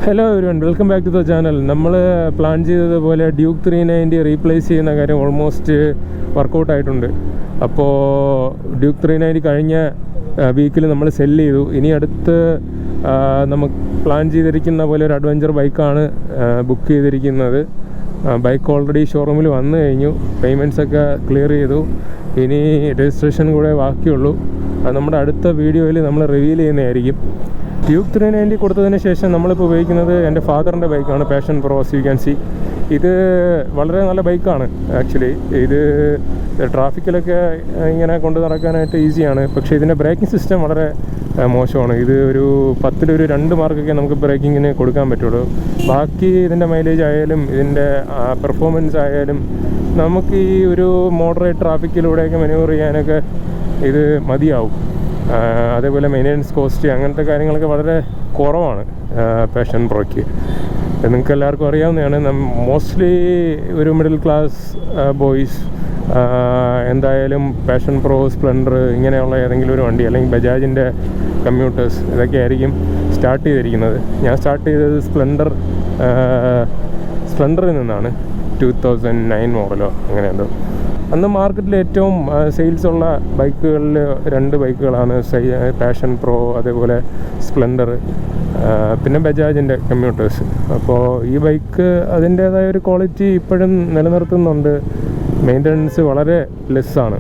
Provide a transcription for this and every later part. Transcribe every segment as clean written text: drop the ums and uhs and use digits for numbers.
Hello everyone, welcome back to the channel. നമ്മൾ plan ചെയ്തതുപോലെ Duke 390 replace ചെയ്യുന്ന കാര്യം ഓൾമോസ്റ്റ് വർക്കൗട്ട് ആയിട്ടുണ്ട്. അപ്പോൾ ഡ്യൂക്ക് 390 കഴിഞ്ഞ വീക്കിൽ നമ്മൾ സെല്ല് ചെയ്തു. ഇനി അടുത്ത് നമുക്ക് പ്ലാൻ ചെയ്തിരിക്കുന്ന പോലെ ഒരു അഡ്വഞ്ചർ ബൈക്കാണ് ബുക്ക് ചെയ്തിരിക്കുന്നത്. ബൈക്ക് ഓൾറെഡി ഷോറൂമിൽ വന്നു കഴിഞ്ഞു, പേയ്മെൻറ്റ്സൊക്കെ ക്ലിയർ ചെയ്തു. ഇനി രജിസ്ട്രേഷൻ കൂടെ ബാക്കിയുള്ളൂ. അത് നമ്മുടെ അടുത്ത വീഡിയോയിൽ നമ്മൾ റിവീൽ ചെയ്യുന്നതായിരിക്കും. ഡ്യൂക്ക് 390 കൊടുത്തതിന് ശേഷം നമ്മളിപ്പോൾ ഉപയോഗിക്കുന്നത് എൻ്റെ ഫാദറിൻ്റെ ബൈക്കാണ്, passion pro. You can see, ഇത് വളരെ നല്ല ബൈക്കാണ് ആക്ച്വലി. ഇത് ട്രാഫിക്കിലൊക്കെ ഇങ്ങനെ കൊണ്ടു നടക്കാനായിട്ട് ഈസിയാണ്. പക്ഷേ ഇതിൻ്റെ ബ്രേക്കിംഗ് സിസ്റ്റം വളരെ മോശമാണ്. ഇത് ഒരു 10 ഒരു 2 മാർക്കൊക്കെ നമുക്ക് ബ്രേക്കിങ്ങിന് കൊടുക്കാൻ പറ്റുള്ളൂ. ബാക്കി ഇതിൻ്റെ മൈലേജ് ആയാലും ഇതിൻ്റെ പെർഫോമൻസ് ആയാലും നമുക്ക് ഈ ഒരു മോഡറേറ്റ് ട്രാഫിക്കിലൂടെയൊക്കെ മനൂവർ ചെയ്യാനൊക്കെ ഇത് മതിയാവും. അതേപോലെ മെയിൻ്റനൻസ് കോസ്റ്റ് അങ്ങനത്തെ കാര്യങ്ങളൊക്കെ വളരെ കുറവാണ് പാഷൻ പ്രോയ്ക്ക്. നിങ്ങൾക്ക് എല്ലാവർക്കും അറിയാവുന്നതാണ്. മോസ്റ്റ്ലി ഒരു മിഡിൽ ക്ലാസ് ബോയ്സ് എന്തായാലും പാഷൻ പ്രോ, സ്പ്ലെൻഡർ ഇങ്ങനെയുള്ള ഏതെങ്കിലും ഒരു വണ്ടി, അല്ലെങ്കിൽ ബജാജിൻ്റെ കമ്മ്യൂട്ടേഴ്സ്, ഇതൊക്കെ ആയിരിക്കും സ്റ്റാർട്ട് ചെയ്തിരിക്കുന്നത്. ഞാൻ സ്റ്റാർട്ട് ചെയ്തത് സ്പ്ലെൻഡറിൽ നിന്നാണ്. 2009 മോഡലോ അങ്ങനെ എന്തോ. അന്ന് മാർക്കറ്റിൽ ഏറ്റവും സെയിൽസ് ഉള്ള ബൈക്കുകളിൽ 2 ബൈക്കുകളാണ് പാഷൻ പ്രോ, അതേപോലെ സ്പ്ലെൻഡർ, പിന്നെ ബജാജിൻ്റെ കമ്മ്യൂട്ടേഴ്സ്. അപ്പോൾ ഈ ബൈക്ക് അതിൻ്റേതായ ഒരു ക്വാളിറ്റി ഇപ്പോഴും നിലനിർത്തുന്നുണ്ട്. മെയിൻ്റനൻസ് വളരെ ലെസ്സാണ്.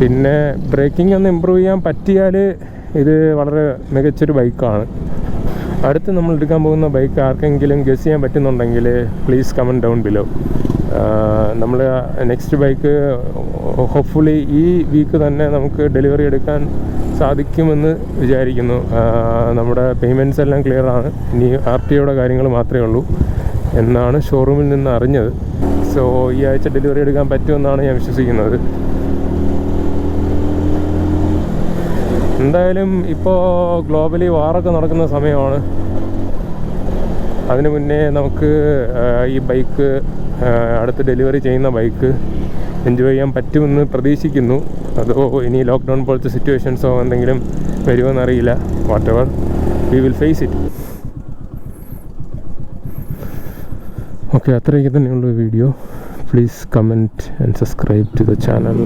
പിന്നെ ബ്രേക്കിംഗ് ഒന്ന് ഇമ്പ്രൂവ് ചെയ്യാൻ പറ്റിയാൽ ഇത് വളരെ മികച്ചൊരു ബൈക്കാണ്. അടുത്ത് നമ്മൾ എടുക്കാൻ പോകുന്ന ബൈക്ക് ആർക്കെങ്കിലും ഗസ് ചെയ്യാൻ പറ്റുന്നുണ്ടെങ്കിൽ പ്ലീസ് കമൻറ്റ് ഡൗൺ ബിലോ. നമ്മൾ നെക്സ്റ്റ് ബൈക്ക് ഹോപ്പ്ഫുള്ളി ഈ വീക്ക് തന്നെ നമുക്ക് ഡെലിവറി എടുക്കാൻ സാധിക്കുമെന്ന് വിചാരിക്കുന്നു. നമ്മുടെ പേയ്മെൻറ്റ്സ് എല്ലാം ക്ലിയർ ആണ്. ഇനി RTOയുടെ കാര്യങ്ങൾ മാത്രമേ ഉള്ളൂ എന്നാണ് ഷോറൂമിൽ നിന്ന് അറിഞ്ഞത്. സോ ഈ ആഴ്ച ഡെലിവറി എടുക്കാൻ പറ്റുമെന്നാണ് ഞാൻ വിശ്വസിക്കുന്നത്. എന്തായാലും ഇപ്പോൾ ഗ്ലോബലി വാറൊക്കെ നടക്കുന്ന സമയമാണ്. അതിനു മുന്നേ നമുക്ക് ഈ ബൈക്ക്, അടുത്ത് ഡെലിവറി ചെയ്യുന്ന ബൈക്ക് എൻജോയ് ചെയ്യാൻ പറ്റുമെന്ന് പ്രതീക്ഷിക്കുന്നു. അതോ ഇനി ലോക്ക്ഡൗൺ പോലത്തെ സിറ്റുവേഷൻസോ എന്തെങ്കിലും വരുമോയെന്നറിയില്ല. Whatever, we will face it. Okay, അത്രയൊക്കെ തന്നെയുള്ള video. Please comment and subscribe to the channel.